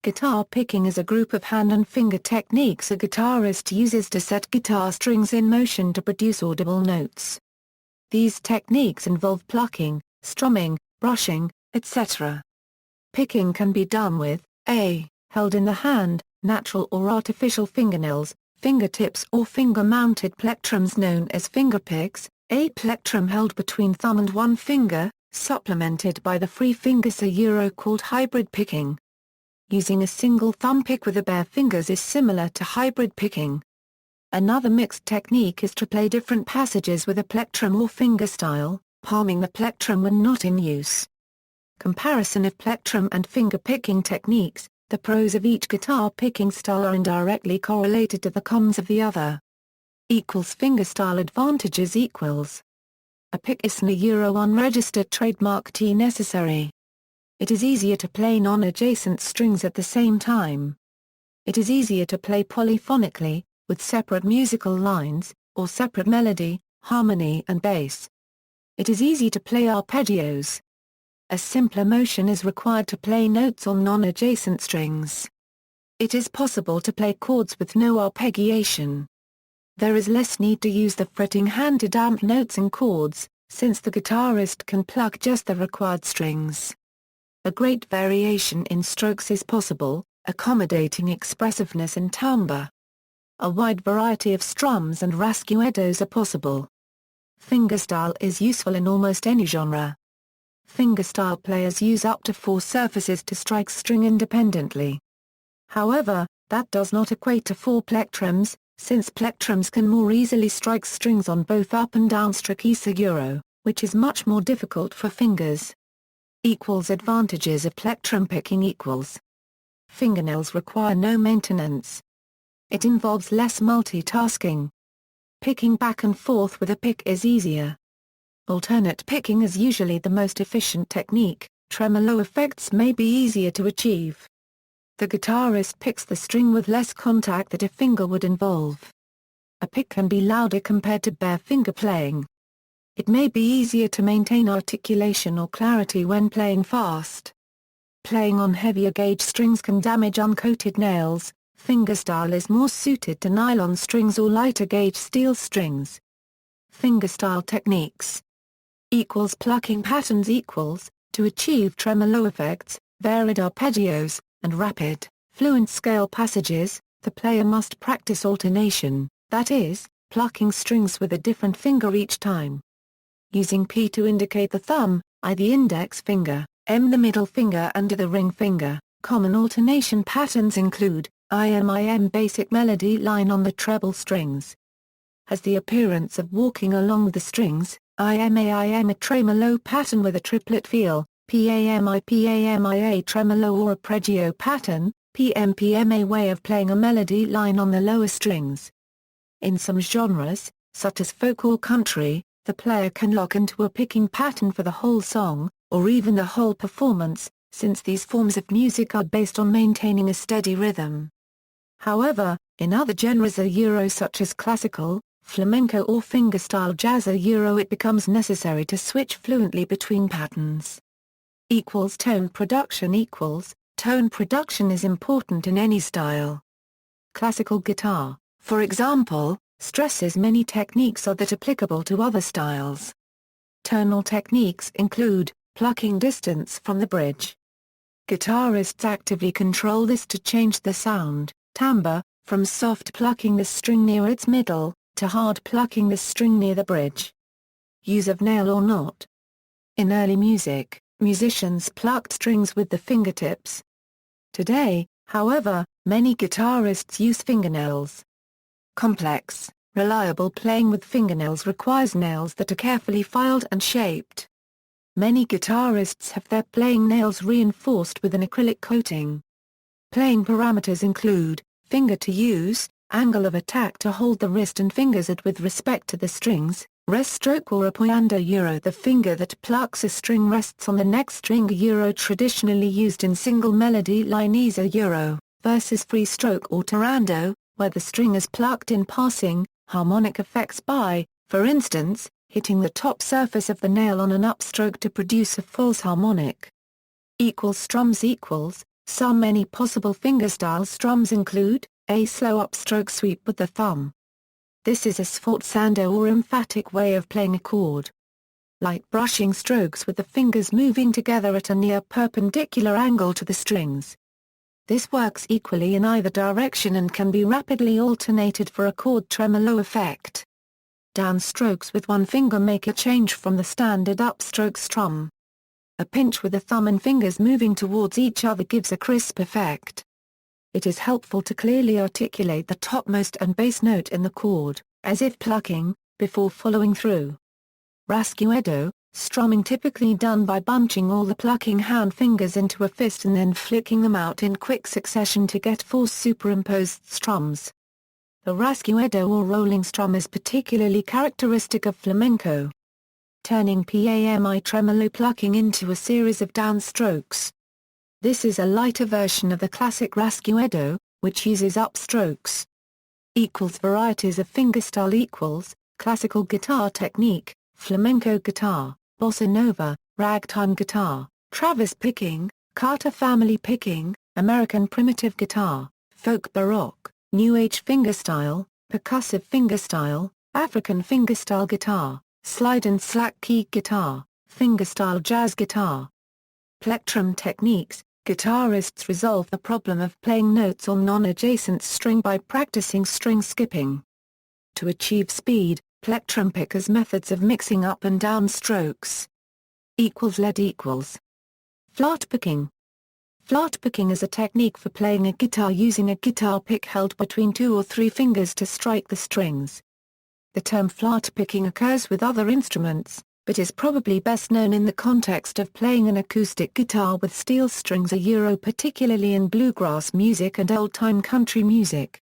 Guitar picking is a group of hand and finger techniques a guitarist uses to set guitar strings in motion to produce audible notes. These techniques involve plucking, strumming, brushing, etc. Picking can be done with a. held in the hand, natural or artificial fingernails, fingertips or finger-mounted plectrums known as fingerpicks, a plectrum held between thumb and one finger, supplemented by the free finger called hybrid picking. Using a single thumb pick with the bare fingers is similar to hybrid picking. Another mixed technique is to play different passages with a plectrum or fingerstyle, palming the plectrum when not in use. Comparison of plectrum and finger picking techniques. The pros of each guitar picking style are indirectly correlated to the cons of the other. Fingerstyle advantages equals. A pick is an unregistered trademark T necessary. It is easier to play non-adjacent strings at the same time. It is easier to play polyphonically, with separate musical lines, or separate melody, harmony and bass. It is easy to play arpeggios. A simpler motion is required to play notes on non-adjacent strings. It is possible to play chords with no arpeggiation. There is less need to use the fretting hand to damp notes in chords, since the guitarist can pluck just the required strings. A great variation in strokes is possible, accommodating expressiveness and timbre. A wide variety of strums and rasguedos are possible. Fingerstyle is useful in almost any genre. Fingerstyle players use up to 4 surfaces to strike string independently. However, that does not equate to 4 plectrums, since plectrums can more easily strike strings on both up and down stroke, which is much more difficult for fingers. Advantages of plectrum picking . Fingernails require no maintenance. It involves less multitasking. Picking back and forth with a pick is easier. Alternate picking is usually the most efficient technique. Tremolo effects may be easier to achieve. The guitarist picks the string with less contact that a finger would involve. A pick can be louder compared to bare finger playing. It may be easier to maintain articulation or clarity when playing fast. Playing on heavier gauge strings can damage uncoated nails. Fingerstyle is more suited to nylon strings or lighter gauge steel strings. Fingerstyle techniques. Plucking patterns to achieve tremolo effects, varied arpeggios, and rapid, fluent scale passages, the player must practice alternation, that is, plucking strings with a different finger each time. Using P to indicate the thumb, I the index finger, M the middle finger and the ring finger. Common alternation patterns include, IM basic melody line on the treble strings. Has the appearance of walking along the strings, IM a tremolo pattern with a triplet feel, PAMI tremolo or arpeggio pattern, PM a way of playing a melody line on the lower strings. In some genres, such as folk or country, the player can lock into a picking pattern for the whole song, or even the whole performance, since these forms of music are based on maintaining a steady rhythm. However, in other genres such as classical, flamenco or fingerstyle jazz it becomes necessary to switch fluently between patterns. Tone production Tone production is important in any style. Classical guitar, for example, stresses many techniques that are applicable to other styles. Tonal techniques include, plucking distance from the bridge. Guitarists actively control this to change the sound, timbre, from soft plucking the string near its middle, to hard plucking the string near the bridge. Use of nail or knot. In early music, musicians plucked strings with the fingertips. Today, however, many guitarists use fingernails. Complex, reliable playing with fingernails requires nails that are carefully filed and shaped. Many guitarists have their playing nails reinforced with an acrylic coating. Playing parameters include, finger to use, angle of attack to hold the wrist and fingers with respect to the strings, rest stroke or apoyando the finger that plucks a string rests on the next string traditionally used in single melody line versus free stroke or tirando, where the string is plucked in passing, harmonic effects by, for instance, hitting the top surface of the nail on an upstroke to produce a false harmonic. Strums Many possible fingerstyle strums include a slow upstroke sweep with the thumb. This is a sforzando or emphatic way of playing a chord. Light brushing strokes with the fingers moving together at a near perpendicular angle to the strings. This works equally in either direction and can be rapidly alternated for a chord tremolo effect. Downstrokes with one finger make a change from the standard upstroke strum. A pinch with the thumb and fingers moving towards each other gives a crisp effect. It is helpful to clearly articulate the topmost and bass note in the chord, as if plucking, before following through. Rasguedo, strumming typically done by bunching all the plucking hand fingers into a fist and then flicking them out in quick succession to get 4 superimposed strums. The rasguedo or rolling strum is particularly characteristic of flamenco. Turning PAMI tremolo plucking into a series of downstrokes. This is a lighter version of the classic rasguedo, which uses upstrokes. Varieties of fingerstyle classical guitar technique, flamenco guitar, bossa nova, ragtime guitar, Travis picking, Carter family picking, American primitive guitar, folk baroque, new age fingerstyle, percussive fingerstyle, African fingerstyle guitar, slide and slack key guitar, fingerstyle jazz guitar. Plectrum techniques. Guitarists resolve the problem of playing notes on non-adjacent string by practicing string skipping. To achieve speed, plectrum pickers' methods of mixing up and down strokes. Lead equals. Flatpicking. Flatpicking is a technique for playing a guitar using a guitar pick held between 2 or 3 fingers to strike the strings. The term flatpicking occurs with other instruments, but is probably best known in the context of playing an acoustic guitar with steel strings particularly in bluegrass music and old-time country music.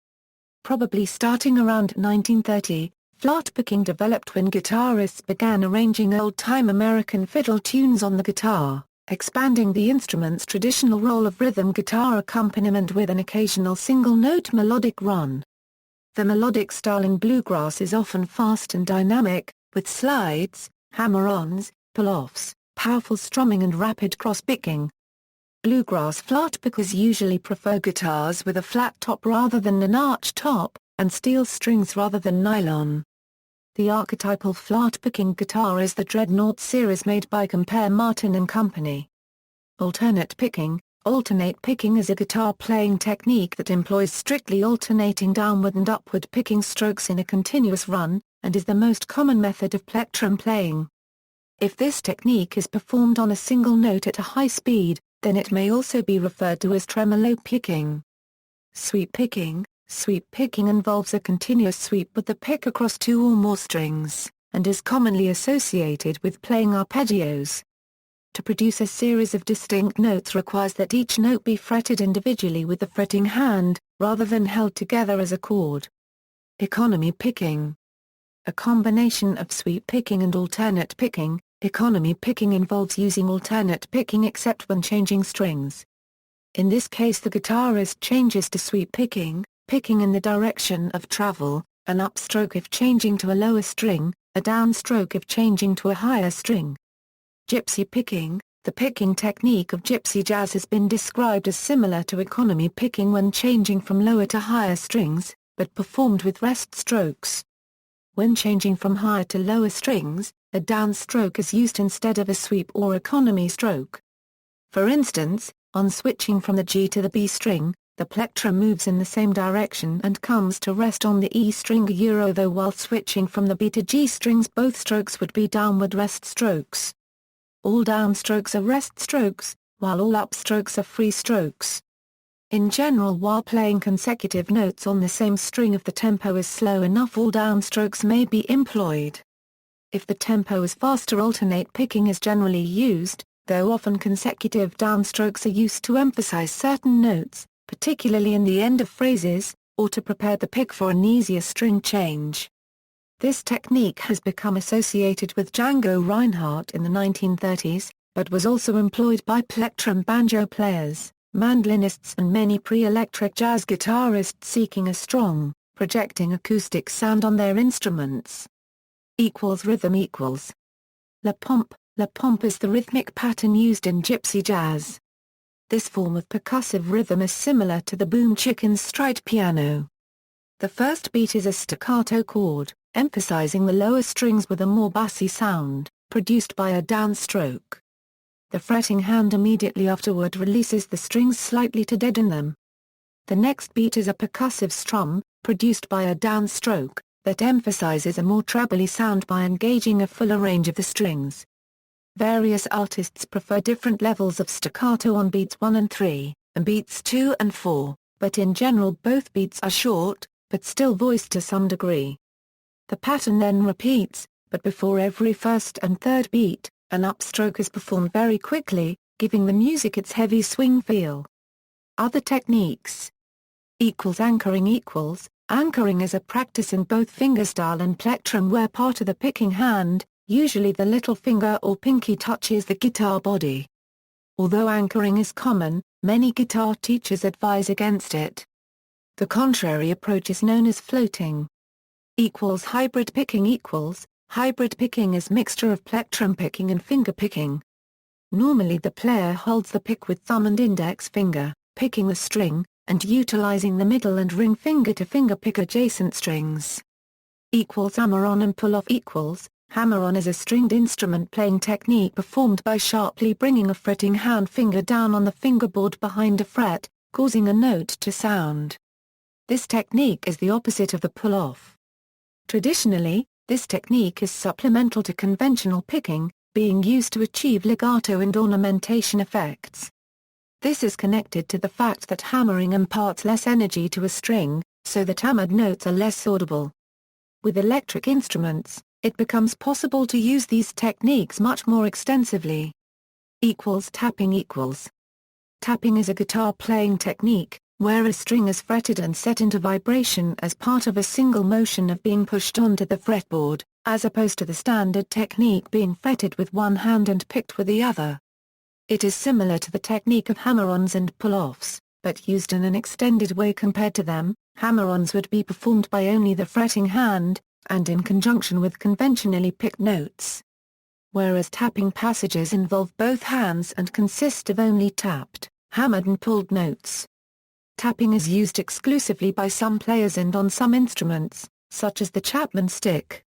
Probably starting around 1930, flatpicking developed when guitarists began arranging old-time American fiddle tunes on the guitar, expanding the instrument's traditional role of rhythm guitar accompaniment with an occasional single-note melodic run. The melodic style in bluegrass is often fast and dynamic, with slides, hammer-ons, pull-offs, powerful strumming and rapid cross-picking. Bluegrass flatpickers usually prefer guitars with a flat top rather than an arch top, and steel strings rather than nylon. The archetypal flat-picking guitar is the Dreadnought series made by Compare Martin & Company. Alternate picking is a guitar playing technique that employs strictly alternating downward and upward picking strokes in a continuous run, and is the most common method of plectrum playing. If this technique is performed on a single note at a high speed, then it may also be referred to as tremolo picking. Sweep picking involves a continuous sweep with the pick across 2 or more strings, and is commonly associated with playing arpeggios. To produce a series of distinct notes requires that each note be fretted individually with the fretting hand, rather than held together as a chord. Economy picking. A combination of sweep picking and alternate picking, economy picking involves using alternate picking except when changing strings. In this case the guitarist changes to sweep picking in the direction of travel, an upstroke if changing to a lower string, a downstroke if changing to a higher string. Gypsy picking. The picking technique of gypsy jazz has been described as similar to economy picking when changing from lower to higher strings, but performed with rest strokes. When changing from higher to lower strings, a downstroke is used instead of a sweep or economy stroke. For instance, on switching from the G to the B string, the plectrum moves in the same direction and comes to rest on the E string though while switching from the B to G strings both strokes would be downward rest strokes. All downstrokes are rest strokes, while all upstrokes are free strokes. In general, while playing consecutive notes on the same string if the tempo is slow enough all downstrokes may be employed. If the tempo is faster alternate picking is generally used, though often consecutive downstrokes are used to emphasize certain notes, particularly in the end of phrases, or to prepare the pick for an easier string change. This technique has become associated with Django Reinhardt in the 1930s, but was also employed by plectrum banjo players, mandolinists and many pre-electric jazz guitarists seeking a strong, projecting acoustic sound on their instruments. Rhythm equals. La pompe is the rhythmic pattern used in gypsy jazz. This form of percussive rhythm is similar to the boom chicken's stride piano. The first beat is a staccato chord, emphasizing the lower strings with a more bassy sound, produced by a downstroke. The fretting hand immediately afterward releases the strings slightly to deaden them. The next beat is a percussive strum, produced by a downstroke, that emphasizes a more trebly sound by engaging a fuller range of the strings. Various artists prefer different levels of staccato on beats 1 and 3, and beats 2 and 4, but in general both beats are short, but still voiced to some degree. The pattern then repeats, but before every first and third beat, an upstroke is performed very quickly, giving the music its heavy swing feel. Other techniques. Anchoring Anchoring is a practice in both fingerstyle and plectrum where part of the picking hand, usually the little finger or pinky, touches the guitar body. Although anchoring is common, many guitar teachers advise against it. The contrary approach is known as floating. Hybrid picking Hybrid picking is mixture of plectrum picking and finger picking. Normally the player holds the pick with thumb and index finger, picking the string, and utilizing the middle and ring finger to finger pick adjacent strings. Hammer-on and pull-off Hammer-on is a stringed instrument playing technique performed by sharply bringing a fretting hand finger down on the fingerboard behind a fret, causing a note to sound. This technique is the opposite of the pull-off. Traditionally, this technique is supplemental to conventional picking, being used to achieve legato and ornamentation effects. This is connected to the fact that hammering imparts less energy to a string, so that hammered notes are less audible. With electric instruments, it becomes possible to use these techniques much more extensively. Tapping Tapping is a guitar playing technique, where a string is fretted and set into vibration as part of a single motion of being pushed onto the fretboard, as opposed to the standard technique being fretted with one hand and picked with the other. It is similar to the technique of hammer-ons and pull-offs, but used in an extended way compared to them. Hammer-ons would be performed by only the fretting hand, and in conjunction with conventionally picked notes. Whereas tapping passages involve both hands and consist of only tapped, hammered and pulled notes. Tapping is used exclusively by some players and on some instruments, such as the Chapman stick.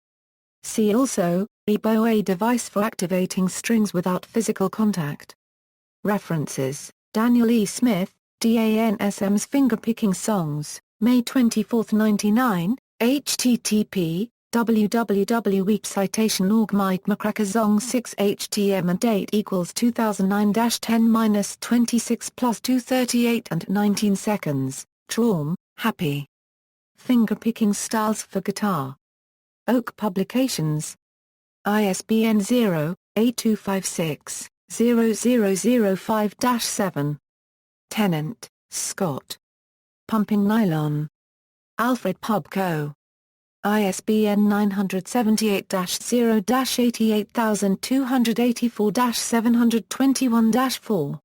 See also, oboe, a device for activating strings without physical contact. References: Daniel E. Smith, DANSM's Fingerpicking Songs, May 24, 1999, http, www.weepcitation.org. Mike McCracker Song 6 htm and date equals 2009-10-26 plus 238 and 19 seconds, Traum, Happy. Fingerpicking Styles for Guitar. Oak Publications. ISBN 0-8256-0005-7. Tennant, Scott. Pumping Nylon. Alfred Pubco. ISBN 978-0-88284-721-4.